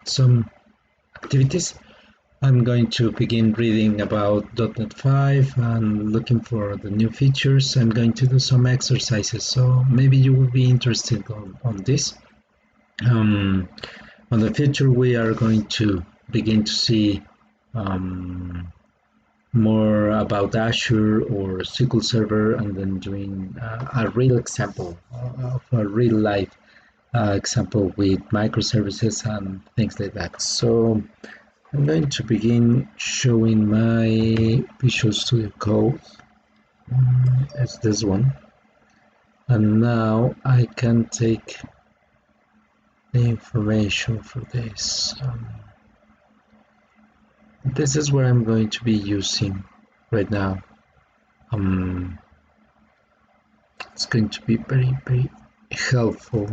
some activities. I'm going to begin reading about .NET 5 and looking for the new features. I'm going to do some exercises, so maybe you will be interested on this. On the future, we are going to begin to see more about Azure or SQL Server, and then doing a real example of a real life example with microservices and things like that. So I'm going to begin showing my Visual Studio Code. It's this one. And now I can take the information for this. This is what I'm going to be using right now. It's going to be very, very helpful.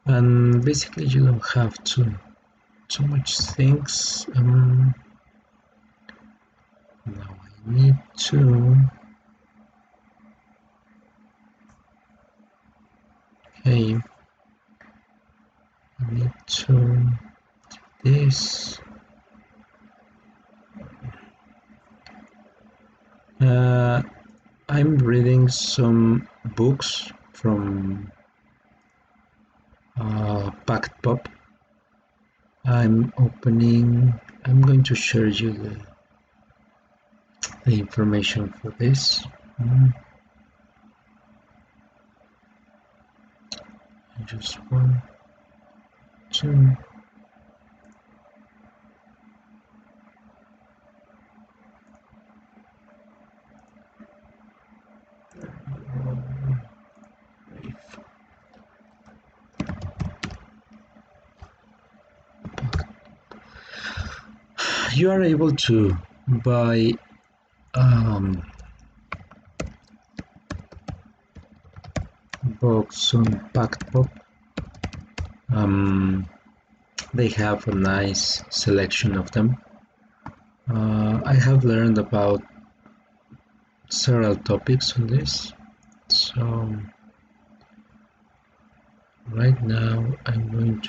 And basically you don't have too much things. Now I need to I need to do this. I'm reading some books from PactPop. I'm going to share you the information for this. Just 1, 2. You are able to buy books on PactPop. They have a nice selection of them. I have learned about several topics on this, so right now I'm going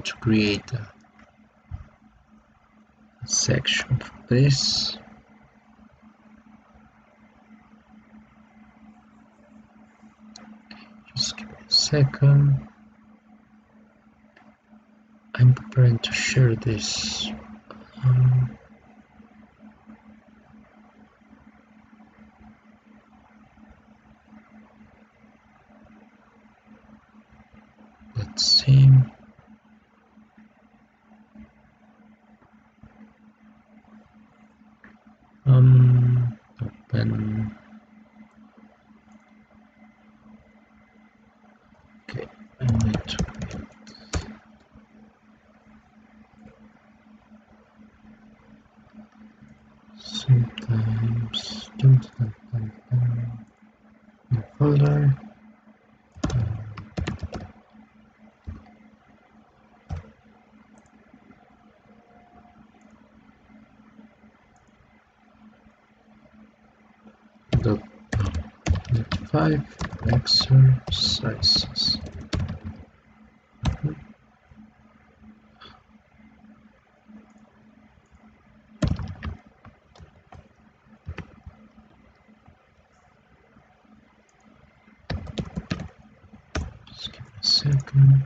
to create a section for this. Just give me a second. I'm preparing to share this. Let's see. Open. Okay, I'm going to create. Sometimes new folder. .5 exercises. Just give me a second.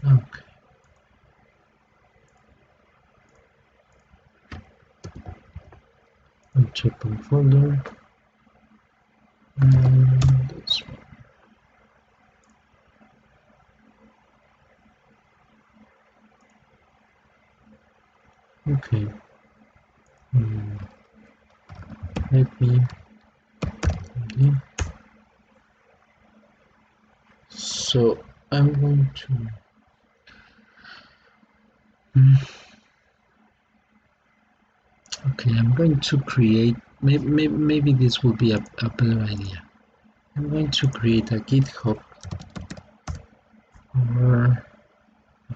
Okay. Open folder. And this one. Okay. Let me. Okay. So I'm going to. Okay, I'm I'm going to create, maybe this will be a better idea. I'm going to create a GitHub for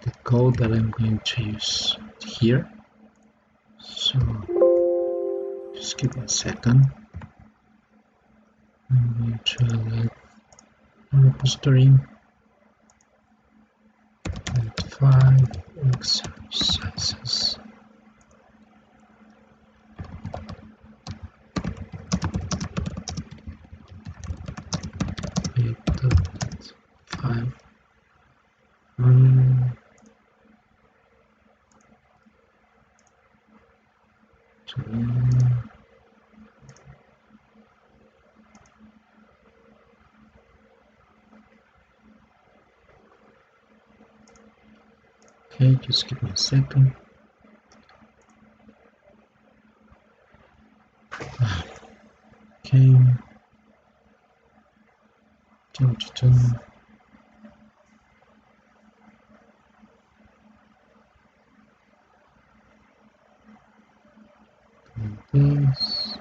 the code that I'm going to use here. So just give me a second. I'm going to add a repository and 5 exercises. Okay, just give me a second. Okay. This.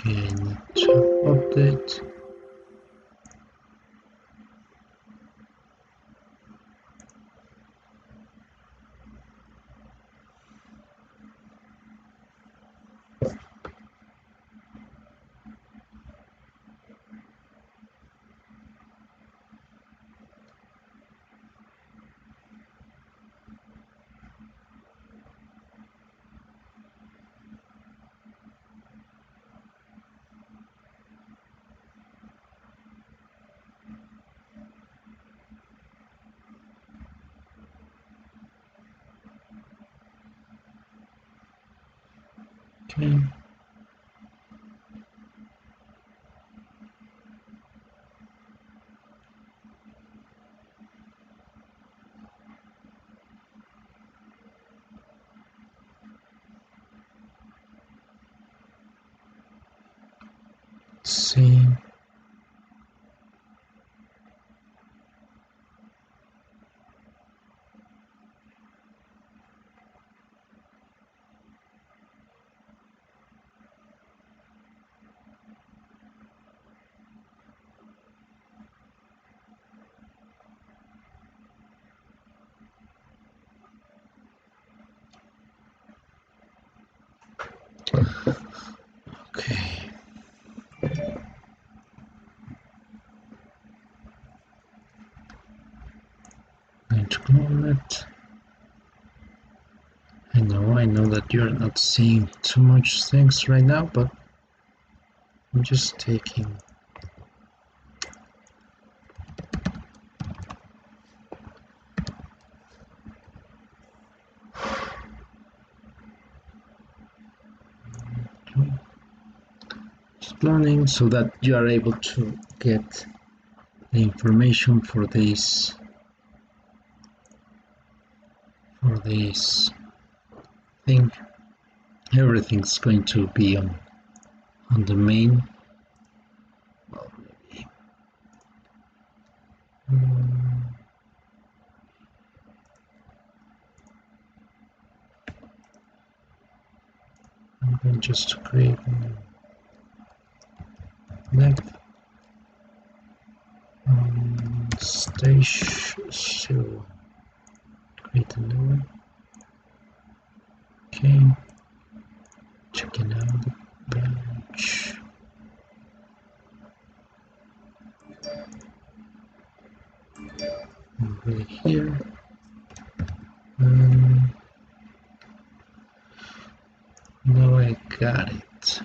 Okay, I need to update. Okay. Let's see. Okay. Going to clone it. I know that you're not seeing too much things right now, but I'm just taking. Just cloning so that you are able to get the information for this thing. Everything's going to be on the main. Well, maybe. I'm going just to create left station. So create a new one. Okay. Checking out the branch. Over here. Now I got it.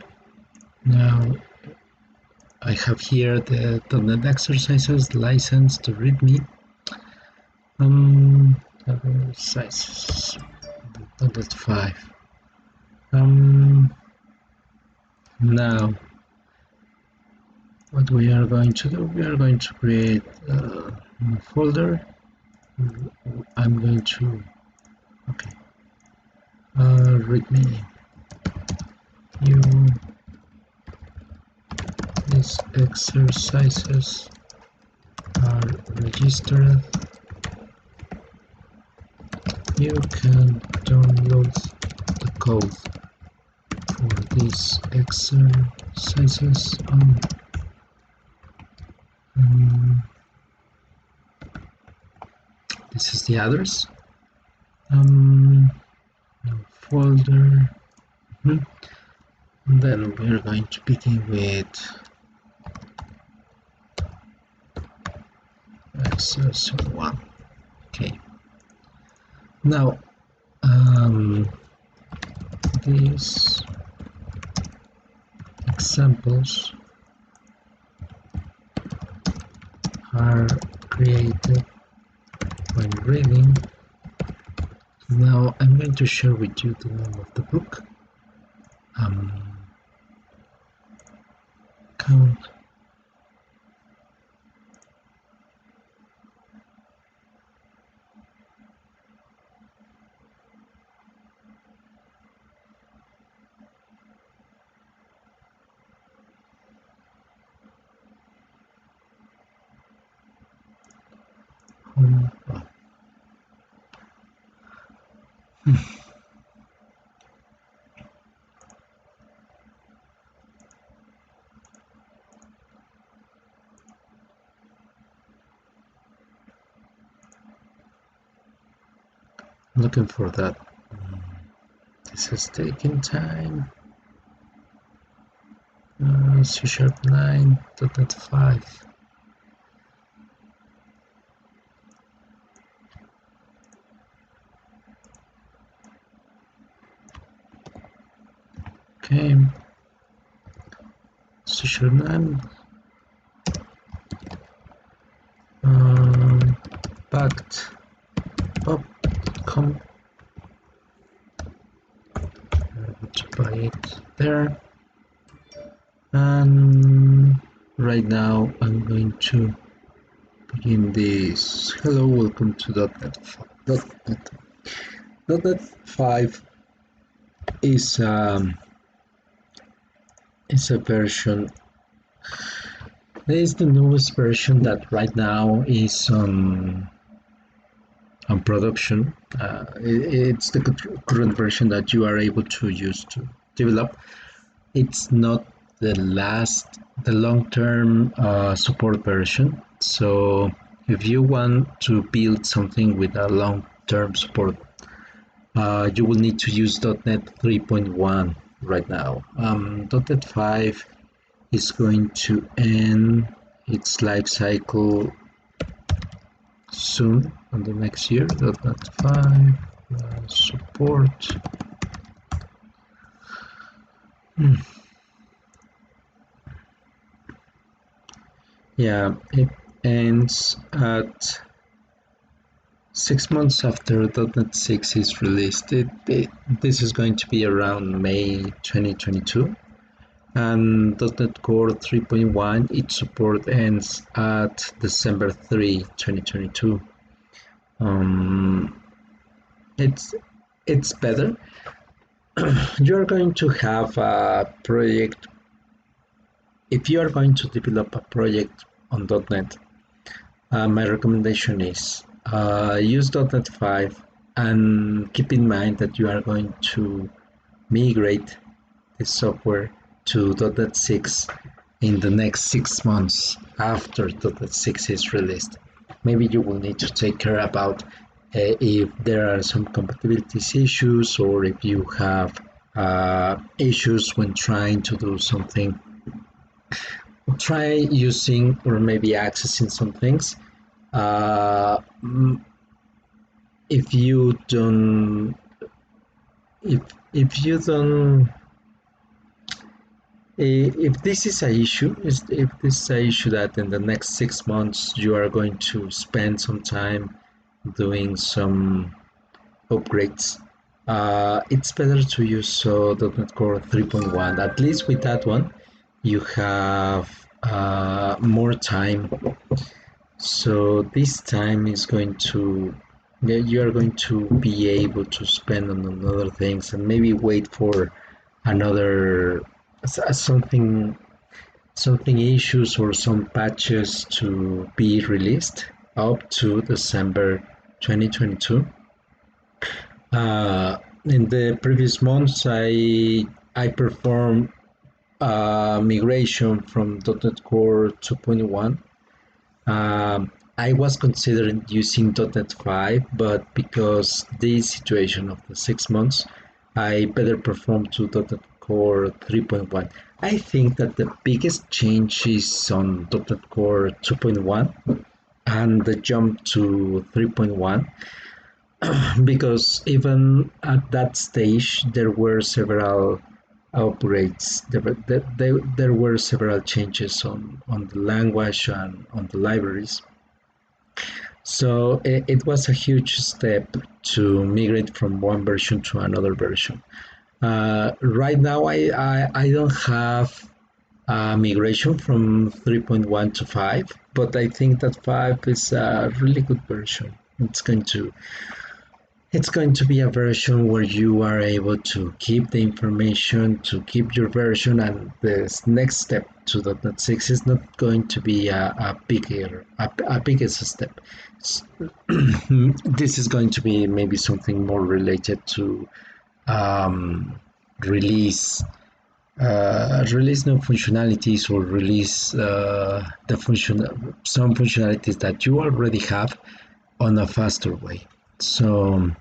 Now I have here the .NET exercises license to readme. Exercises. .NET 5. Now what we are going to do, we are going to create a new folder. I'm going to, okay, readme. These exercises are registered. You can download the code for these exercises on this is the address. Folder. And then we're going to begin with exercise 1. Okay. Now, these examples are created when reading. Now I'm going to share with you the name of the book. Count. Looking for that. This is taking time. C# 9.5. Okay. C# 9. Packed pop.com. To buy it there, and right now I'm going to begin this. Hello, welcome to .NET 5 is a version. It is the newest version that right now is on production. It's the current version that you are able to use to develop. It's not the long-term support version. So if you want to build something with a long-term support, you will need to use .NET 3.1 right now. .NET 5 is going to end its life cycle soon on the next year. .NET 5 support. Yeah, it ends at 6 months after .NET 6 is released. This is going to be around May 2022. And .NET Core 3.1, its support ends at December 3, 2022. It's better. You're going to have a project. If you are going to develop a project on .NET, my recommendation is use .NET 5 and keep in mind that you are going to migrate the software to .NET 6 in the next 6 months after .NET 6 is released. Maybe you will need to take care about if there are some compatibility issues, or if you have issues when trying to do something. Try using or maybe accessing some things. If you don't if this is an issue, that in the next 6 months you are going to spend some time doing some upgrades, it's better to use .NET Core 3.1. At least with that one, you have more time. So this time is going to, yeah, you are going to be able to spend on other things and maybe wait for another something issues or some patches to be released up to December 2022. In the previous months, I performed migration from .NET Core 2.1. I was considering using .NET 5, but because this situation of the 6 months, I better perform to .NET Core 3.1. I think that the biggest change is on .NET Core 2.1 and the jump to 3.1, because even at that stage there were several upgrades. There were several changes on the language and on the libraries. So it was a huge step to migrate from one version to another version. Right now, I don't have a migration from 3.1 to 5, but I think that 5 is a really good version. It's going to be a version where you are able to keep the information, to keep your version, and the next step to .NET 6 is not going to be a biggest step. This is going to be maybe something more related to um, release release new functionalities or release the some functionalities that you already have on a faster way. So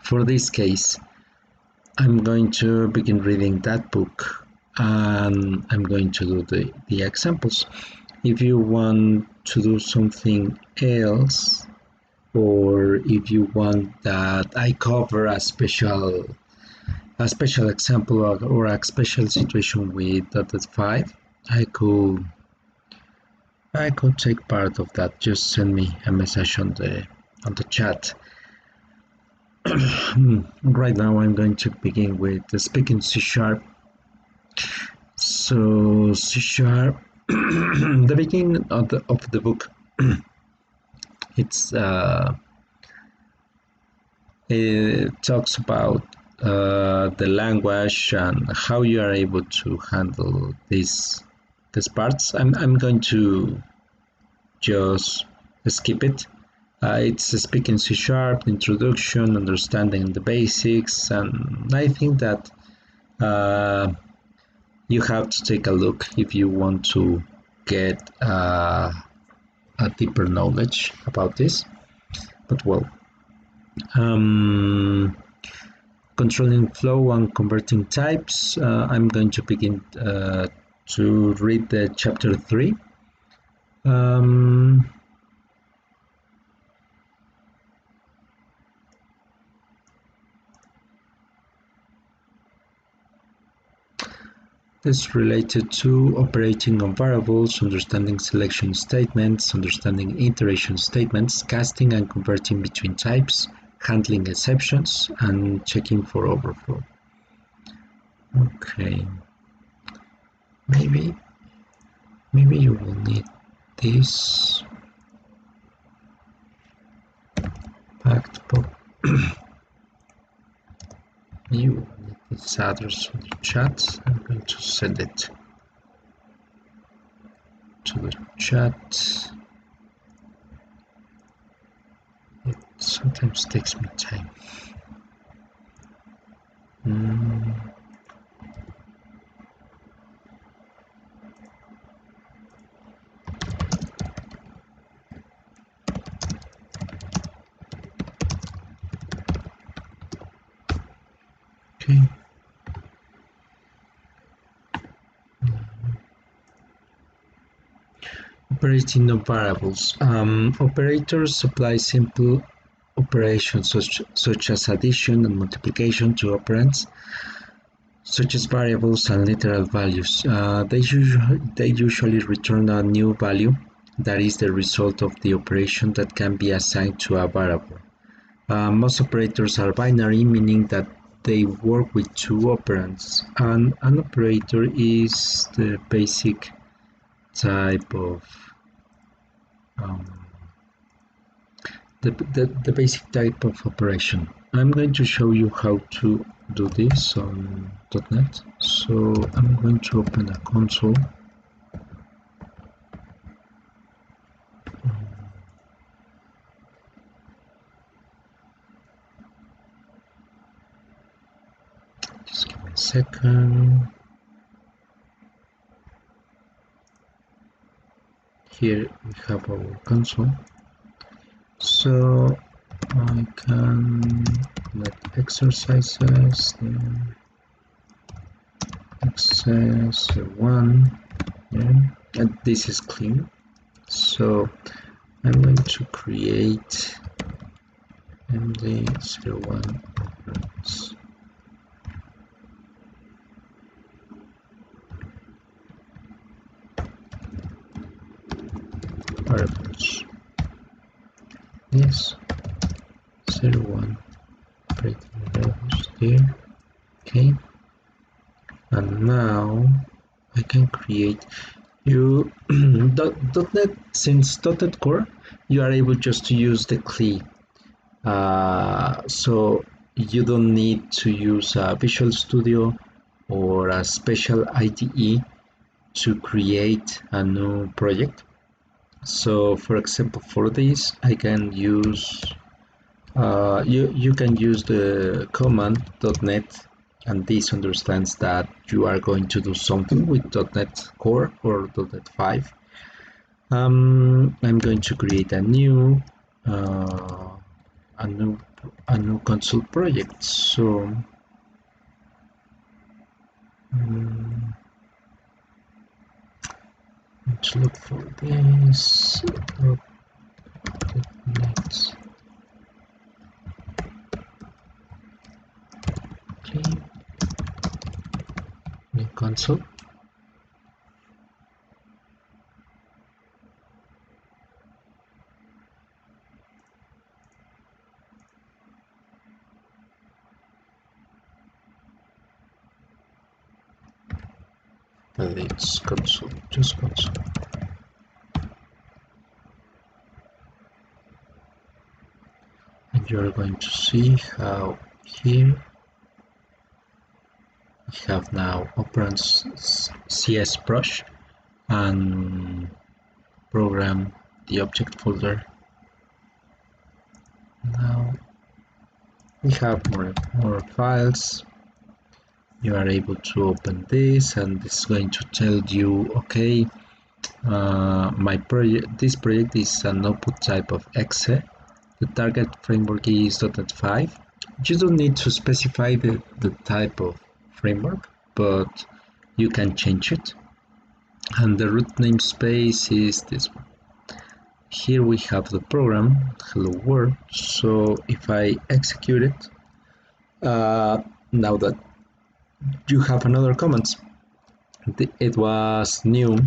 for this case, I'm going to begin reading that book and I'm going to do the examples. If you want to do something else, or if you want that I cover a special example or a special situation with .NET 5, I could take part of that. Just send me a message on the chat. Right now I'm going to begin with speaking C sharp. So C sharp, the beginning of the book, it's it talks about the language and how you are able to handle these parts. I'm going to just skip it. It's speaking C sharp, introduction, understanding the basics, and I think that you have to take a look if you want to get a deeper knowledge about this. But well, controlling flow and converting types. I'm going to begin to read the chapter 3. This related to operating on variables, understanding selection statements, understanding iteration statements, casting and converting between types, handling exceptions, and checking for overflow. Okay. Maybe you will need this packed pop. You will need this address on the chat. I'm going to send it to the chat. It sometimes takes me time. Okay. Operating on variables. Operators supply simple operations such as addition and multiplication to operands, such as variables and literal values. They usually return a new value that is the result of the operation that can be assigned to a variable. Most operators are binary, meaning that they work with two operands, and an operator is the basic type of the basic type of operation. I'm going to show you how to do this on .NET. So I'm going to open a console. Just give me a second. Here we have our console. So I can let exercises, then exercise 1, yeah, and this is clean. So I'm going to create MD01 programs. Variables. Yes, 01 operating variables there. Okay, and now I can create you .NET. Since .NET Core, you are able just to use the CLI, so you don't need to use a Visual Studio or a special IDE to create a new project. So for example, for this I can use you can use the command .NET, and this understands that you are going to do something with .NET Core or .NET 5. I'm going to create a new a new console project. So let's look for this .NET. Okay, new console. It's console, just console. And you're going to see how here we have now operands CS brush and program the object folder. Now we have more files. You are able to open this, and it's going to tell you, okay, this project is an output type of exe. The target framework is .NET 5. You don't need to specify the type of framework, but you can change it. And the root namespace is this one. Here we have the program, hello world. So if I execute it, now that you have another comment, it was new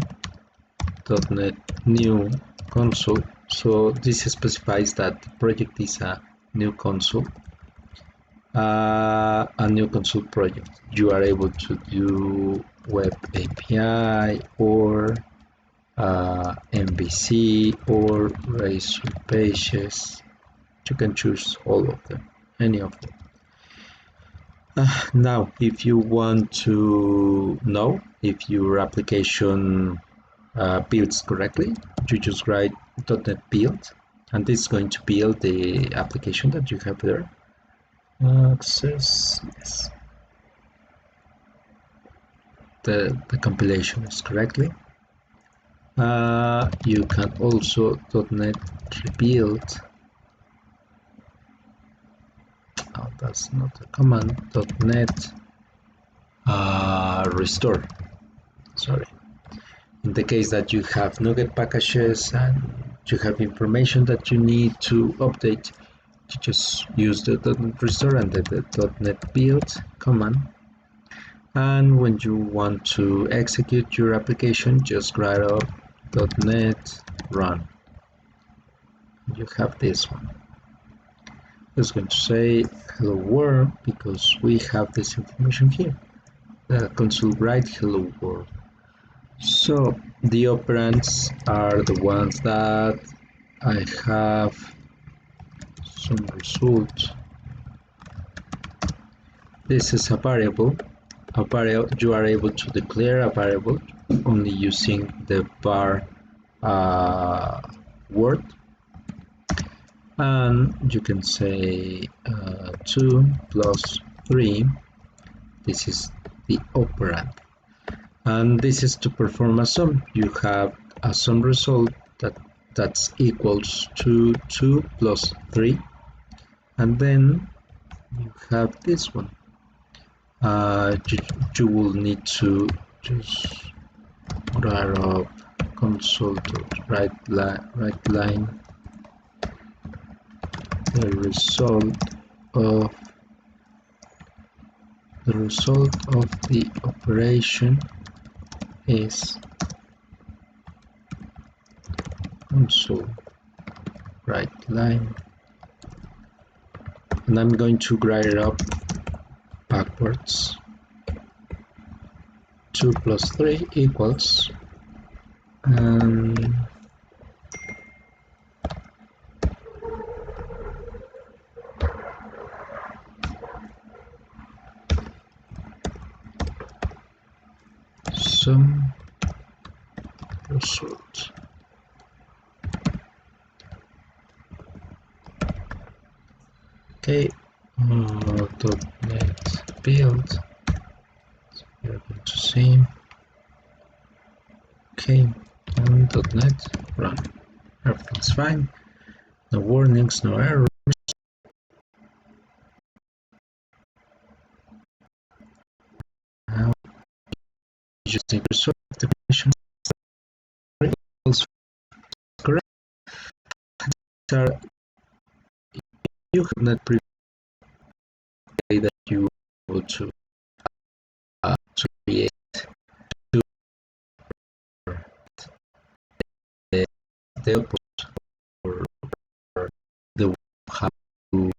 .NET new console. So this specifies that the project is a new console, project. You are able to do web API or MVC or Razor Pages. You can choose all of them, any of them. Now, if you want to know if your application builds correctly, you just write .NET build, and this is going to build the application that you have there. Access, yes. The compilation is correctly. You can also .NET rebuild. Oh, that's not a command. .NET restore. Sorry. In the case that you have NuGet packages and you have information that you need to update, you just use the .NET restore and the .NET build command. And when you want to execute your application, just write up .NET run. You have this one. It's going to say hello world because we have this information here. The console write hello world. So the operands are the ones that I have some result. This is a variable. A variable, you are able to declare a variable only using the var word, and you can say 2 plus 3. This is the operand, and this is to perform a sum. You have a sum result that's equals to 2 plus 3, and then you have this one. You will need to just write up console.writeLine the result of the operation is console writeLine, and I'm going to write it up backwards. 2 plus 3 equals, sum result. Okay, .NET build. So we're going to see. Okay, and .NET run. Everything's fine. No warnings, no errors. Now using result definition equals correct. So you have not previously that you were able to create the output or the how to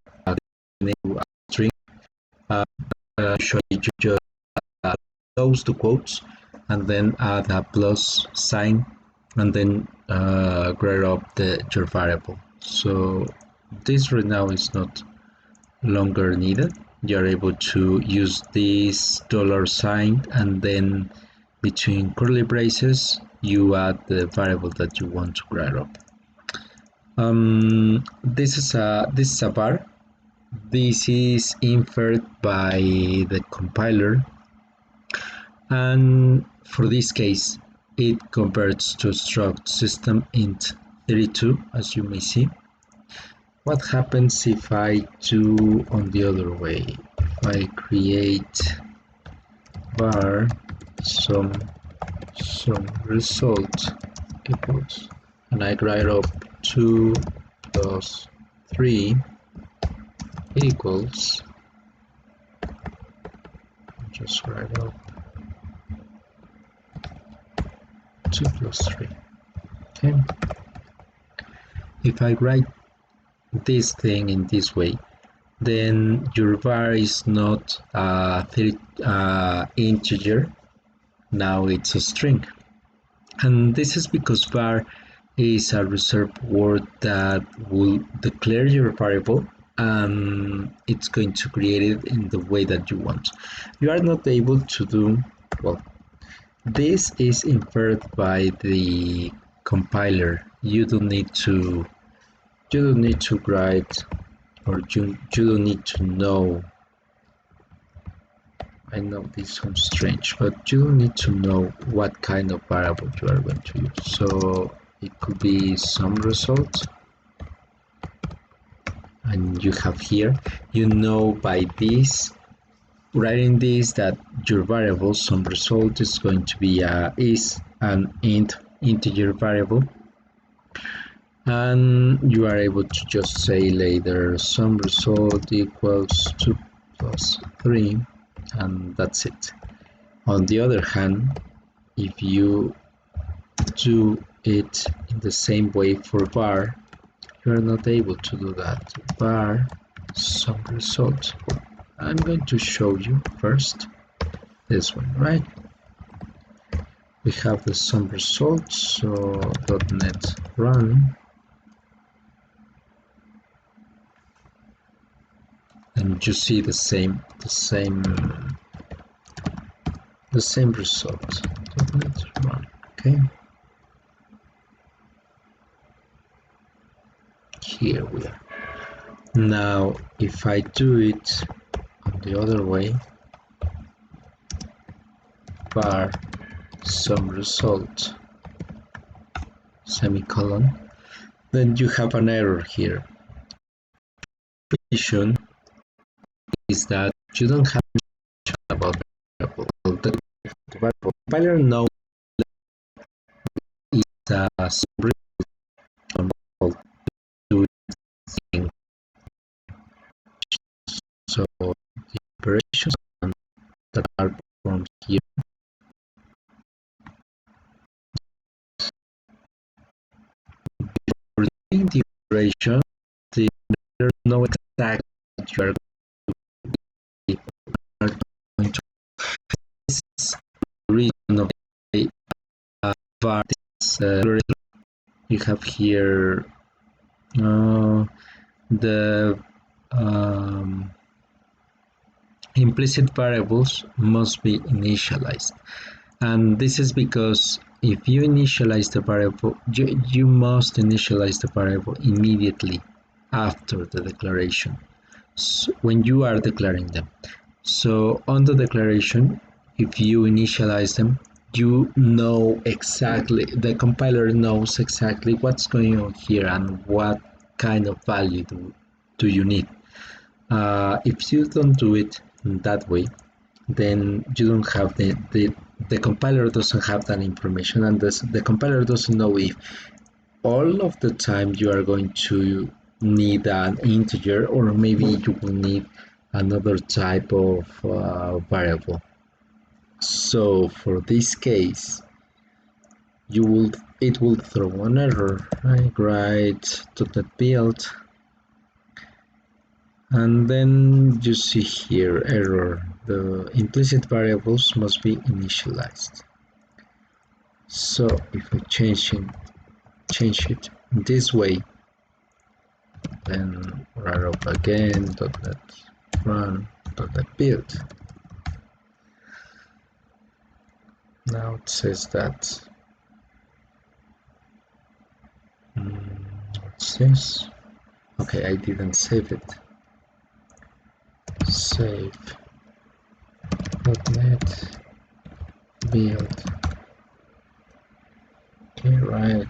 enable a string. Show you just close the quotes and then add a plus sign and then grab up your variable. So this right now is not longer needed. You're able to use this dollar sign and then between curly braces you add the variable that you want to grab up. This is a var. This is inferred by the compiler, and for this case it converts to struct system int 32, as you may see. What happens if I do on the other way? If I create var some result equals, and I write up 2 plus 3 equals, just write up 2 plus 3. Okay. If I write this thing in this way, then your var is not integer, now it's a string. And this is because var is a reserved word that will declare your variable and it's going to create it in the way that you want. You are not able to do, well, this is inferred by the compiler. You don't need to write, or you don't need to know. I know this sounds strange, but you don't need to know what kind of variable you are going to use. So it could be some result, and you have here, you know by this, writing this, that your variable some result is going to be is an integer variable, and you are able to just say later some result equals 2 plus 3, and that's it. On the other hand, if you do it in the same way for var, you are not able to do that. Var some result. I'm going to show you first this one, right? we have the some results. So .NET run, and you see the same result. .NET run. Okay. Here we are. Now, if I do it on the other way, var some result semicolon, then you have an error here. Issue is that you don't have about the compiler knows it's a do thing. So the operations that are performed here for doing the operation, there's no exact what you are going to. This is the reason of the var. You have here the implicit variables must be initialized, and this is because if you initialize the variable, you must initialize the variable immediately after the declaration, so when you are declaring them. So on the declaration, if you initialize them, you know exactly, the compiler knows exactly what's going on here and what kind of value do you need. If you don't do it that way, then you don't have the compiler doesn't have that information, and the compiler doesn't know if all of the time you are going to need an integer, or maybe you will need another type of variable. So for this case, it will throw an error. I write .NET build, and then you see here error. The implicit variables must be initialized. So if I change it this way, then run up again, .NET run, .NET build. Now it says that what's this? Okay, I didn't save it. Save .NET build. Okay, right.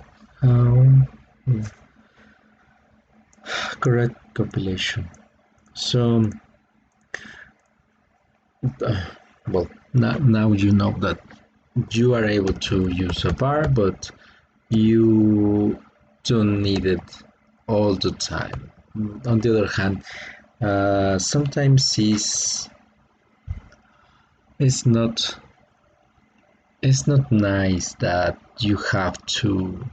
Correct compilation. So well, now you know that you are able to use a var, but you don't need it all the time. On the other hand, sometimes it's not nice that you have to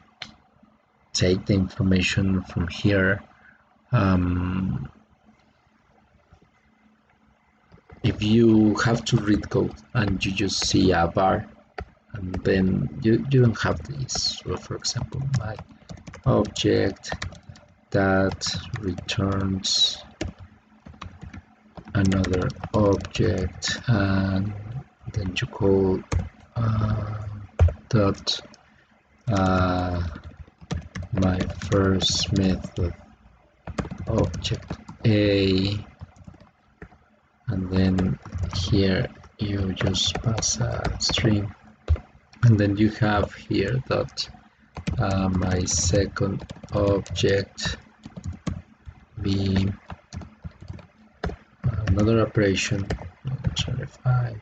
take the information from here. If you have to read code and you just see a var, and then you don't have this. So for example, my object that returns another object, and then you call dot my first method object A, and then here you just pass a string, and then you have here dot my second object be another operation 25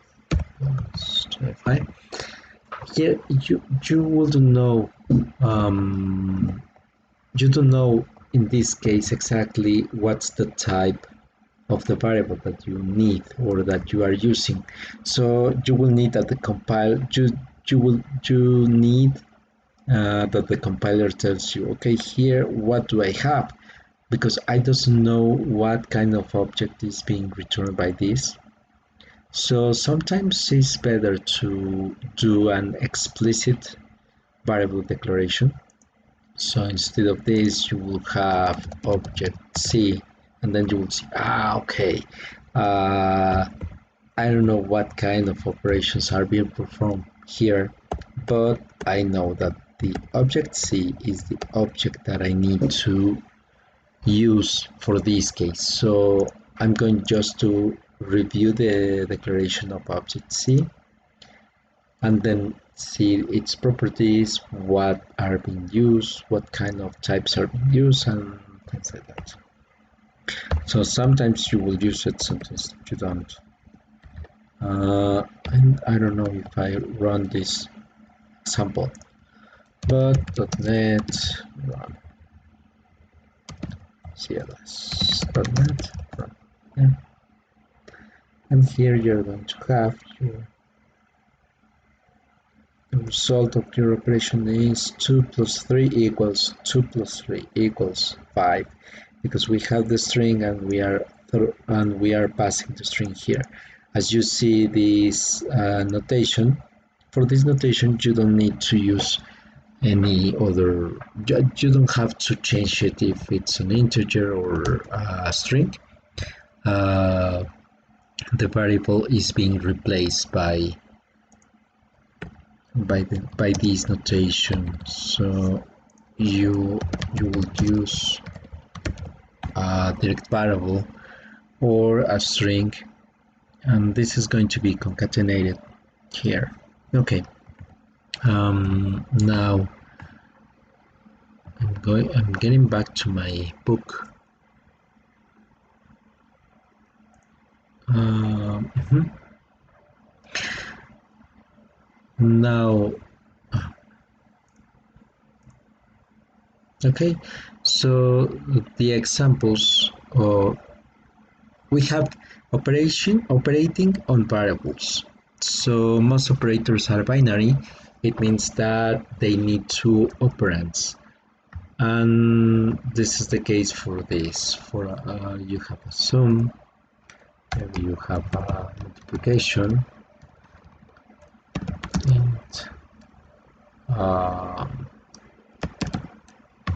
plus 25. Here you wouldn't know, you don't know in this case exactly what's the type of the variable that you need or that you are using. So you will need that the you need that the compiler tells you, okay, here what do I have, because I doesn't know what kind of object is being returned by this. So sometimes it's better to do an explicit variable declaration. So instead of this, you will have object C, and then you will see, okay, I don't know what kind of operations are being performed here, but I know that the object C is the object that I need to use for this case. So I'm going just to review the declaration of object C and then see its properties, what are being used, what kind of types are being used, and things like that. So sometimes you will use it, sometimes you don't. And I don't know if I run this example, but .NET run CLS.NET run. Yeah. And here you're going to have the result of your operation is 2 plus 3 equals 2 plus 3 equals 5, because we have the string and we are passing the string here. As you see this notation, for this notation you don't need to use any other, you don't have to change it if it's an integer or a string. The variable is being replaced by this notation. So you will use a direct variable or a string, and this is going to be concatenated here. Okay. Now I'm getting back to my book. Now, okay, so the examples, we have operating on variables. So most operators are binary. It means that they need two operands, and this is the case for this. For you have a sum, maybe you have a multiplication, int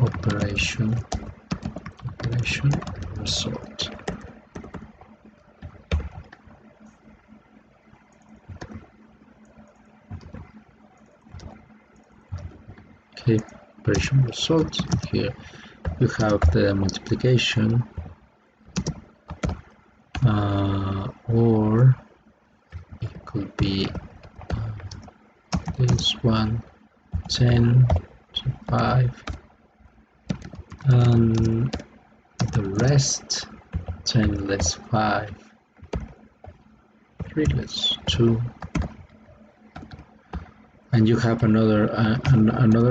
operation result. Okay, operation result. Here you have the multiplication, or it could be this one, 10 to 5, and the rest 10 less 5, 3 less 2, and you have another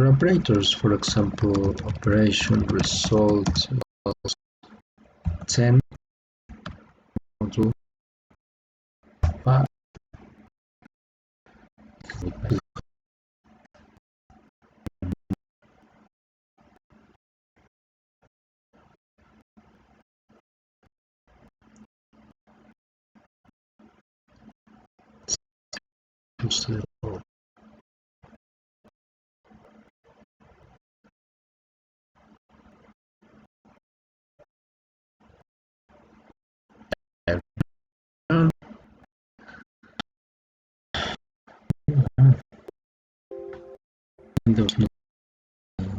operators. For example, operation result equals 10 to 5. Windows not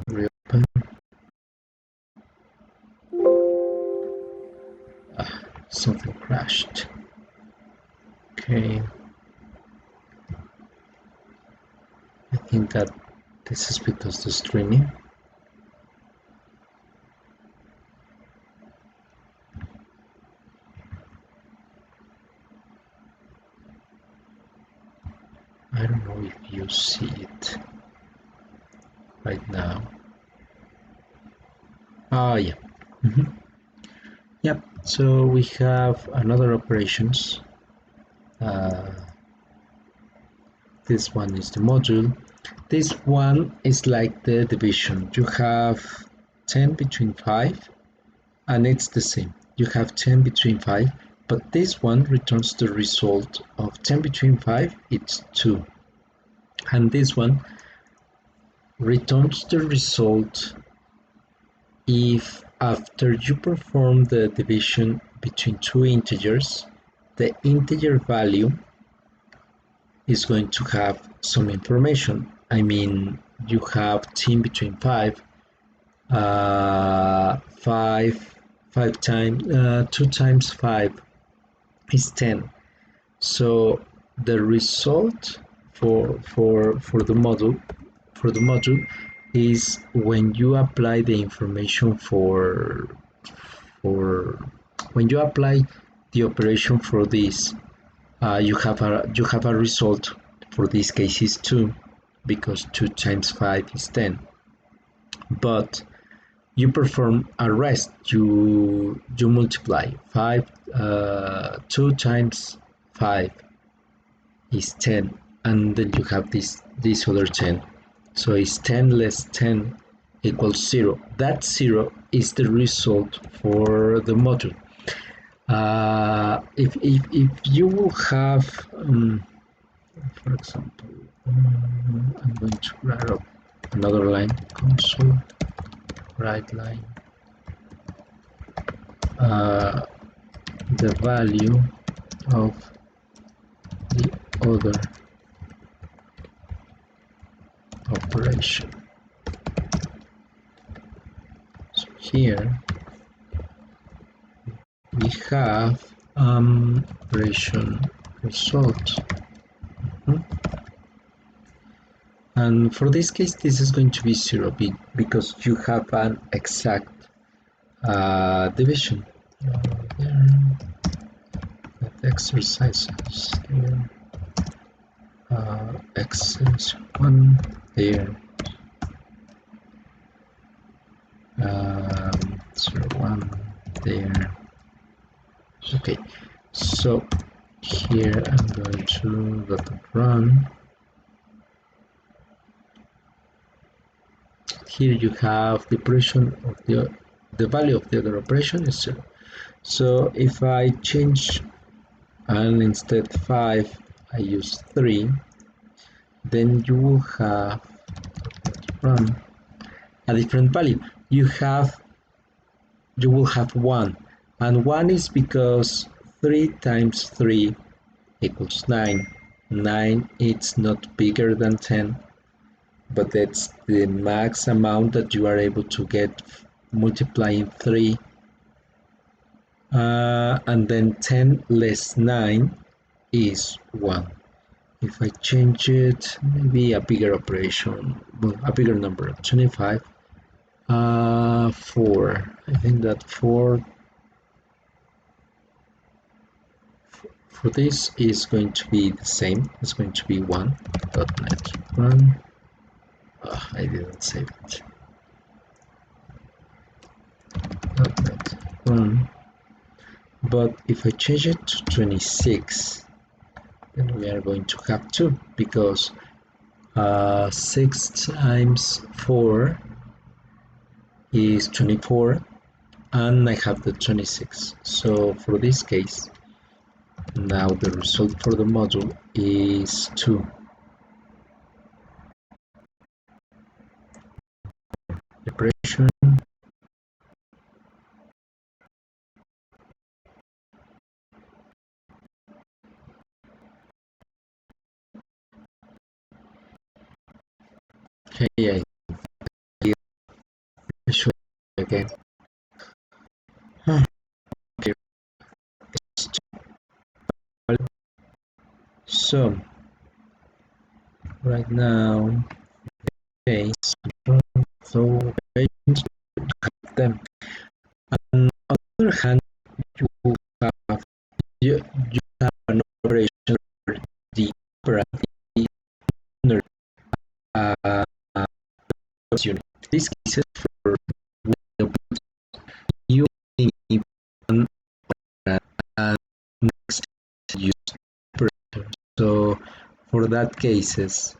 reopen. Something crashed. Okay, I think that this is because the streaming. I don't know if you see it right now. Oh yeah. Yep. So we have another operations. This one is the module. This one is like the division. You have 10 between 5, and it's the same. You have 10 between 5, but this one returns the result of 10 between 5, it's 2. And this one returns the result if after you perform the division between two integers, the integer value is going to have some information. I mean, you have 10 between 5, 5 times, 2 times 5 is 10. So the result for the module is when you apply the information for when you apply the operation for this, you have a result. For this case is 2, because 2 times 5 is 10. But you perform a rest. You multiply 5. 2 times 5 is 10, and then you have this other 10. So it's 10 less 10 equals 0. That 0 is the result for the module. If you will have, for example, I'm going to write up another line, console write line, the value of the other operation. So here we have operation result. And for this case, this is going to be 0 because you have an exact division. There, exercises there, exercise 1 there, 1 there. Okay, so here I'm going to let it run. Here you have the operation of the value of the other operation is 0. So if I change and instead 5 I use 3, then you will have run a different value. You will have 1, and 1 is because 3 times 3 equals 9. 9 is not bigger than 10, but that's the max amount that you are able to get multiplying 3. And then 10 less 9 is 1. If I change it, maybe a bigger operation, well, a bigger number, 25, 4. I think that 4 for this is going to be the same. It's going to be 1. .NET run. I didn't save it. .NET run. But if I change it to 26, then we are going to have 2, because 6 times 4 is 24, and I have the 26. So for this case, now the result for the module is 2. Operation. Okay, I show you again. Okay. So right now, okay, so I have them. And on the other hand, you have an operation where the operator unit. This cases for you need one and next use operator. So for that cases,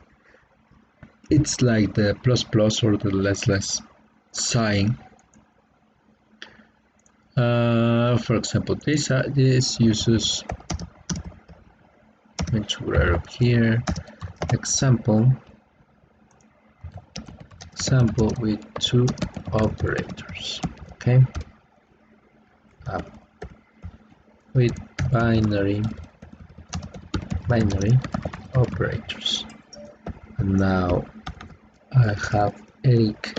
it's like the plus plus or the less sign. For example, this uses, I'm going to grab here example with two operators, okay, with binary operators. And now I have Eric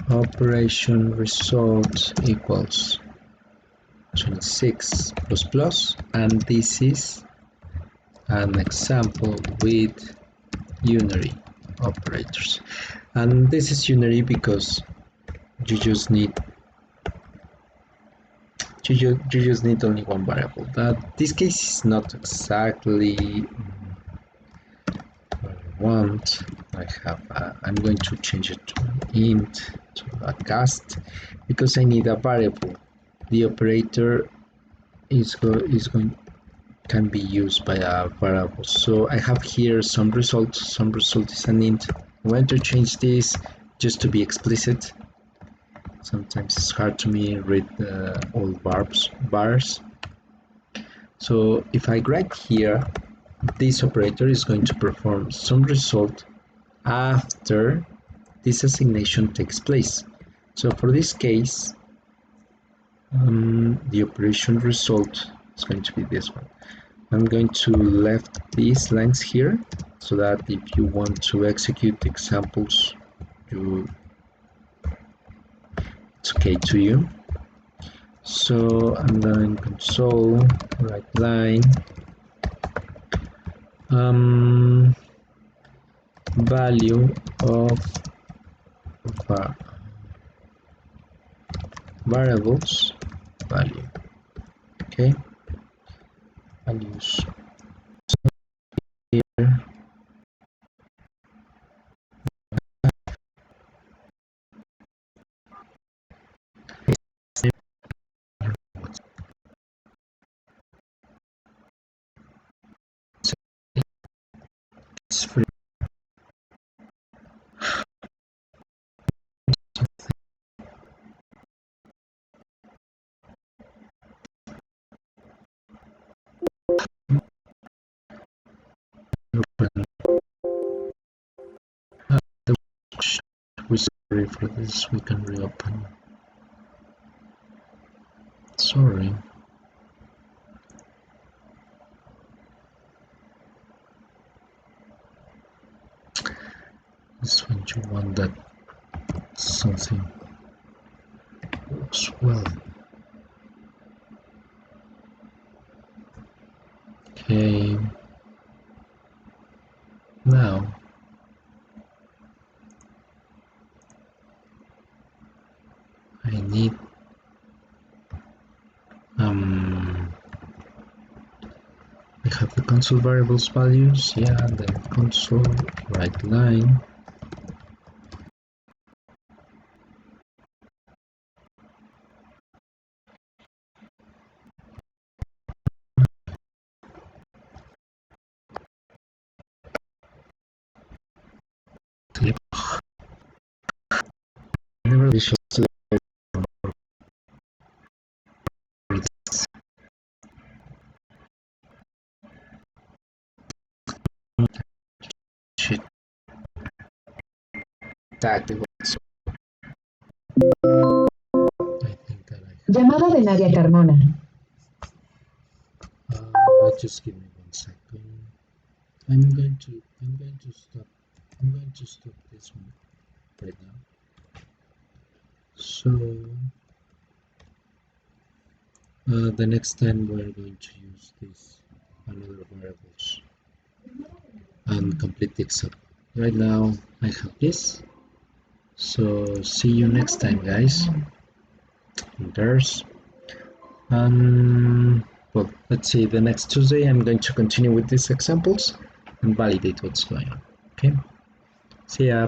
operation result equals 26 plus plus, and this is an example with unary operators. And this is unary because you just need only one variable. This case is not exactly what I want. I'm going to change it to an int, to a cast, because I need a variable. The operator can be used by a variable. So I have here some result is an int. I'm going to change this just to be explicit. Sometimes it's hard to me read all bars. So if I write here, this operator is going to perform some result after this assignation takes place. So for this case, the operation result is going to be this one. I'm going to left these lines here so that if you want to execute examples, it's okay to you. So I'm going to console right line value of variables value, okay, values here. It's free. We're sorry for this, we can reopen. Sorry. This one you want that something works well. Okay. Now I need I have the console variables values, yeah, then console right line clip. Never really shows shit exactly what I think that Llamada de Nadia Carmona. Just give me 1 second. I'm going to stop this one right now. So the next time we're going to use this another variables and complete the example. Right now I have this. So see you next time, guys. There's well, let's see, the next Tuesday I'm going to continue with these examples and validate what's going on. Okay, see ya.